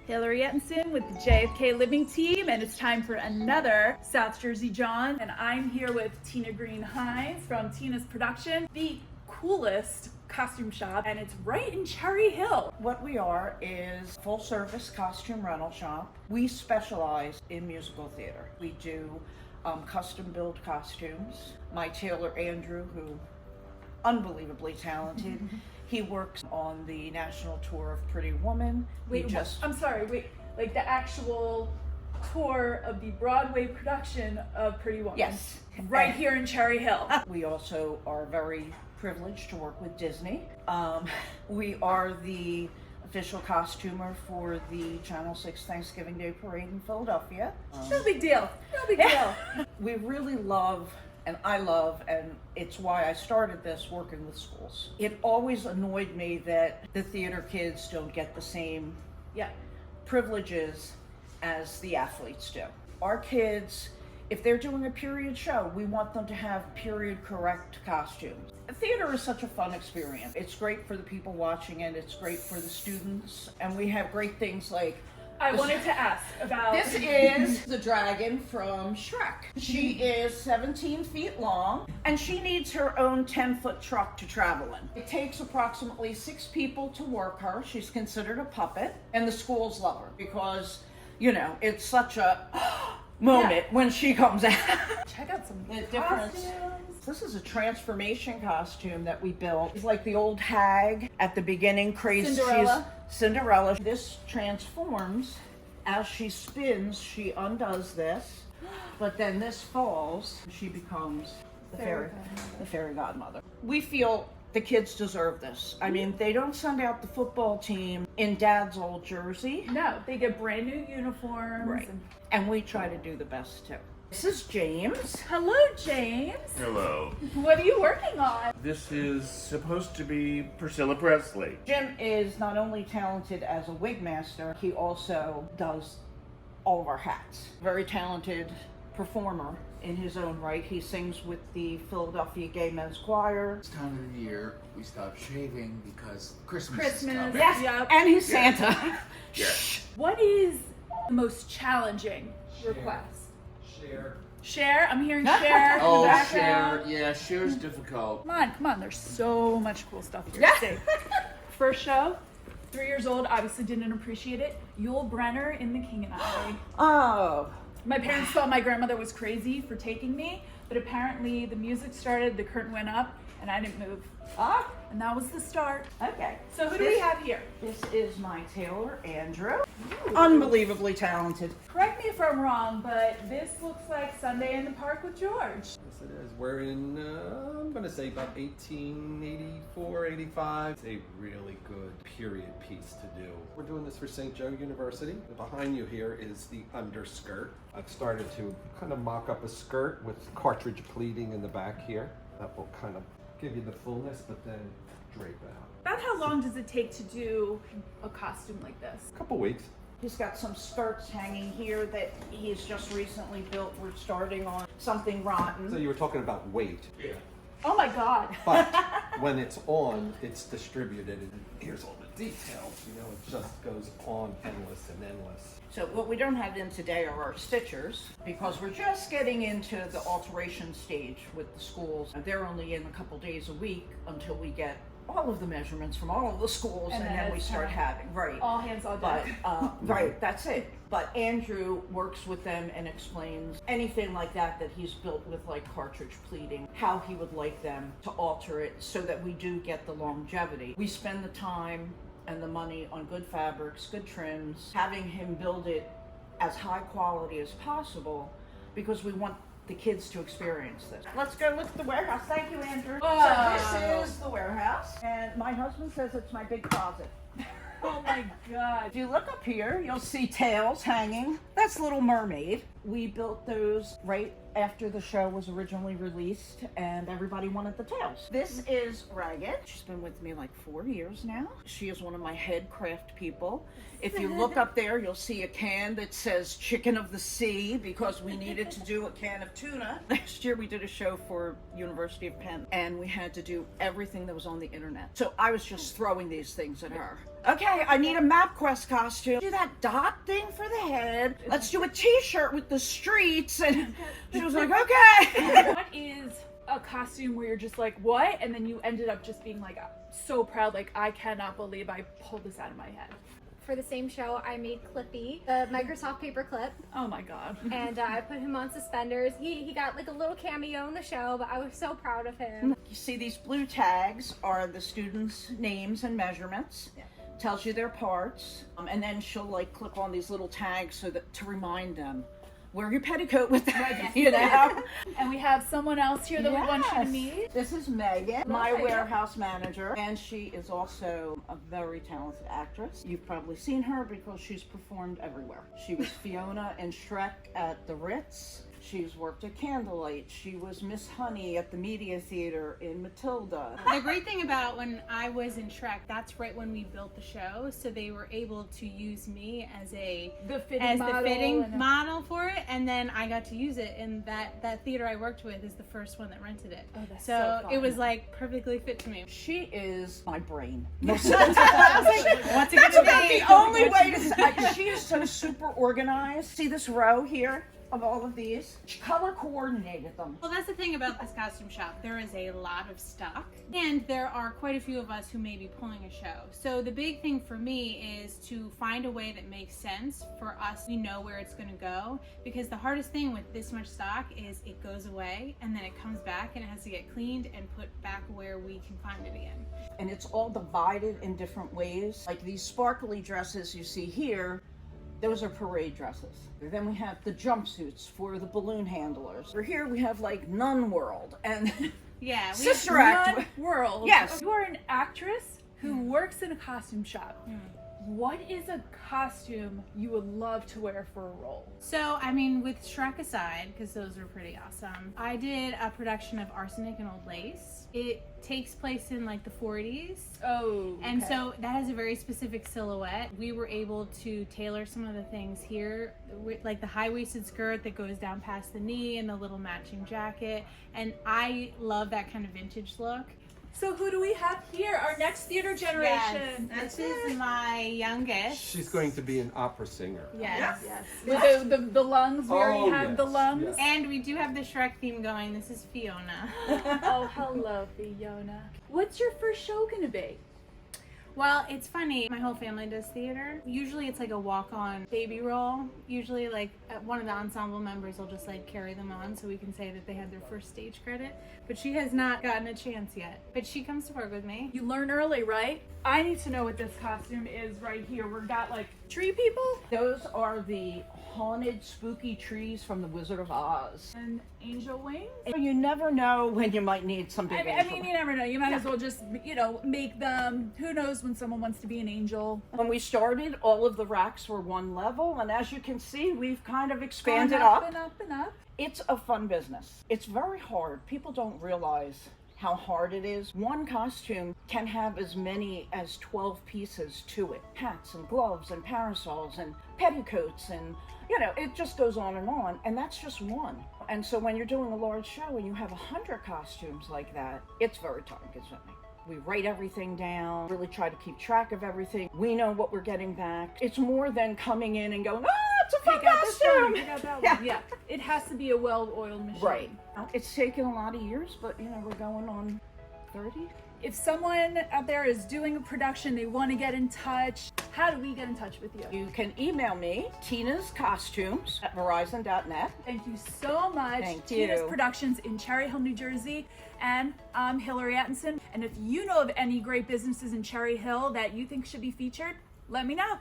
Hilary Ettenson with the JFK Living Team, and it's time for another South Jersey Jawns. And I'm here with Tina Green-Hines from Tina's Production, the coolest costume shop, and it's right in Cherry Hill. What we are is full-service costume rental shop. We specialize in musical theater. We do custom-built costumes. My tailor Andrew, who unbelievably talented. He works on the national tour of Pretty Woman. I'm sorry, like the actual tour of the Broadway production of Pretty Woman? Yes. Right here in Cherry Hill. We also are very privileged to work with Disney. We are the official costumer for the Channel 6 Thanksgiving Day Parade in Philadelphia. No big deal. No big deal. We really love, and I love, and it's why I started this, working with schools. It always annoyed me that the theater kids don't get the same privileges as the athletes do. Our kids, if they're doing a period show, we want them to have period correct costumes. Theater is such a fun experience. It's great for the people watching it, it's great for the students, and we have great things like I wanted to ask about... This is the dragon from Shrek. She is 17 feet long, and she needs her own 10-foot truck to travel in. It takes approximately 6 people to work her. She's considered a puppet, and the schools love her because, you know, it's such a moment when she comes out. Check out some difference. This is a transformation costume that we built. It's like the old hag at the beginning, crazy. Cinderella. This transforms as she spins. She undoes this, but then this falls. She becomes the fairy godmother. We feel the kids deserve this. I mean, they don't send out the football team in Dad's old jersey. No, they get brand new uniforms. Right. And we try to do the best too. This is James. Hello, James. Hello. What are you working on? This is supposed to be Priscilla Presley. Jim is not only talented as a wig master, he also does all of our hats. Very talented performer in his own right. He sings with the Philadelphia Gay Men's Choir. This time of the year, we stop shaving because Christmas is coming. Yes, Yep. and he's Santa. Yes. What is the most challenging request? Share? I'm hearing share in the Oh, background. share. Yeah, share's difficult. Come on, there's so much cool stuff here to see. First show, 3 years old, obviously didn't appreciate it. Yul Brynner in The King and I. Oh. My parents thought my grandmother was crazy for taking me, but apparently the music started, the curtain went up, and I didn't move. And that was the start. Okay. So who do we have here? This is my tailor, Andrew. Unbelievably talented. Correct me if I'm wrong, but this looks like Sunday in the Park with George. Yes, it is. We're in, I'm going to say about 1884, 85. It's a really good period piece to do. We're doing this for St. Joe University. Behind you here is the underskirt. I've started to kind of mock up a skirt with cartridge pleating in the back here. That will kind of give you the fullness, but then drape it out. About how long does it take to do a costume like this? A couple weeks. He's got some skirts hanging here that he's just recently built. We're starting on something rotten. So you were talking about weight. Yeah. Oh my God. But when it's on, it's distributed, and here's all the details. You know, it just goes on endless and endless. So what we don't have in today are our stitchers, because we're just getting into the alteration stage with the schools. They're only in a couple days a week until we get all of the measurements from all of the schools, and then we start having, all hands on deck. Right, that's it. But Andrew works with them and explains anything like that he's built with like cartridge pleating, how he would like them to alter it so that we do get the longevity. We spend the time and the money on good fabrics, good trims, having him build it as high quality as possible because we want the kids to experience this. Let's go look at the warehouse. Thank you, Andrew. Wow. So this is the warehouse, and my husband says it's my big closet. Oh my God. If you look up here, you'll see tails hanging. That's Little Mermaid. We built those right after the show was originally released, and everybody wanted the tails. This is Ragged. She's been with me like 4 years now. She is one of my head craft people. If you look up there, you'll see a can that says Chicken of the Sea, because we needed to do a can of tuna. Last year we did a show for University of Penn, and we had to do everything that was on the internet. So I was just throwing these things at her. Okay, I need a MapQuest costume. Do that dot thing for the head. Let's do a t-shirt with the streets. And she was like, okay. What is a costume where you're just like, what? And then you ended up just being like so proud, like, I cannot believe I pulled this out of my head. For the same show, I made Clippy, the Microsoft paperclip. Oh my God. And I put him on suspenders. He got like a little cameo in the show, but I was so proud of him. You see these blue tags are the students' names and measurements. Yeah. Tells you their parts, and then she'll like click on these little tags so that to remind them, wear your petticoat with that, you know. And we have someone else here that we want you to meet. This is Megan, my warehouse manager, and she is also a very talented actress. You've probably seen her because she's performed everywhere. She was Fiona in Shrek at the Ritz. She's worked at Candlelight. She was Miss Honey at the Media Theater in Matilda. The great thing about when I was in Shrek, that's right when we built the show, so they were able to use me as the fitting model for it, and then I got to use it, and that theater I worked with is the first one that rented it. Oh, that's so fun. It was like perfectly fit to me. She is my brain. What's it gonna That's about be? the only way to say. She is so super organized. See this row here of all of these? She color coordinated them. Well, that's the thing about this costume shop. There is a lot of stock, and there are quite a few of us who may be pulling a show. So the big thing for me is to find a way that makes sense for us. We know where it's going to go, because the hardest thing with this much stock is it goes away, and then it comes back, and it has to get cleaned and put back where we can find it again. And it's all divided in different ways. Like these sparkly dresses you see here, those are parade dresses. Then we have the jumpsuits for the balloon handlers. For here we have like Nun World and Yeah, Sister Act. Nun World. Yes. You are an actress who works in a costume shop. What is a costume you would love to wear for a role? So, I mean, with Shrek aside, because those are pretty awesome, I did a production of Arsenic and Old Lace. It takes place in like the 40s. Oh, okay. And so that has a very specific silhouette. We were able to tailor some of the things here, like the high-waisted skirt that goes down past the knee and the little matching jacket. And I love that kind of vintage look. So who do we have here? Our next theater generation. Yes, this is my youngest. She's going to be an opera singer. Yes. Yes. With the lungs. We already have yes, the lungs. yes. And we do have the Shrek theme going. This is Fiona. Oh, hello, Fiona. What's your first show gonna be? Well, it's funny. My whole family does theater. Usually it's like a walk-on baby role. Usually like one of the ensemble members will just like carry them on so we can say that they had their first stage credit. But she has not gotten a chance yet. But she comes to work with me. You learn early, right? I need to know what this costume is right here. We've got like tree people Those are the haunted, spooky trees from the Wizard of Oz. and angel wings. You never know when you might need some big I mean, you never know. You might as well just, make them. Who knows when someone wants to be an angel? When we started, all of the racks were one level, and as you can see, we've kind of expanded Gone up. and up and up. It's a fun business. It's very hard. People don't realize how hard it is. One costume can have as many as 12 pieces to it. Hats and gloves and parasols and petticoats and, it just goes on, and that's just one. And so when you're doing a large show and you have 100 costumes like that, it's very time consuming. We write everything down, really try to keep track of everything. We know what we're getting back. It's more than coming in and going, it's a fun Pick out this one, costume. pick out that one. Yeah. It has to be a well-oiled machine. Right. It's taken a lot of years, but we're going on 30. If someone out there is doing a production, they want to get in touch, how do we get in touch with you? You can email me, tinascostumes@verizon.net. Thank you so much. Thank Tina's you. Productions in Cherry Hill, New Jersey. And I'm Hilary Ettenson. And if you know of any great businesses in Cherry Hill that you think should be featured, let me know.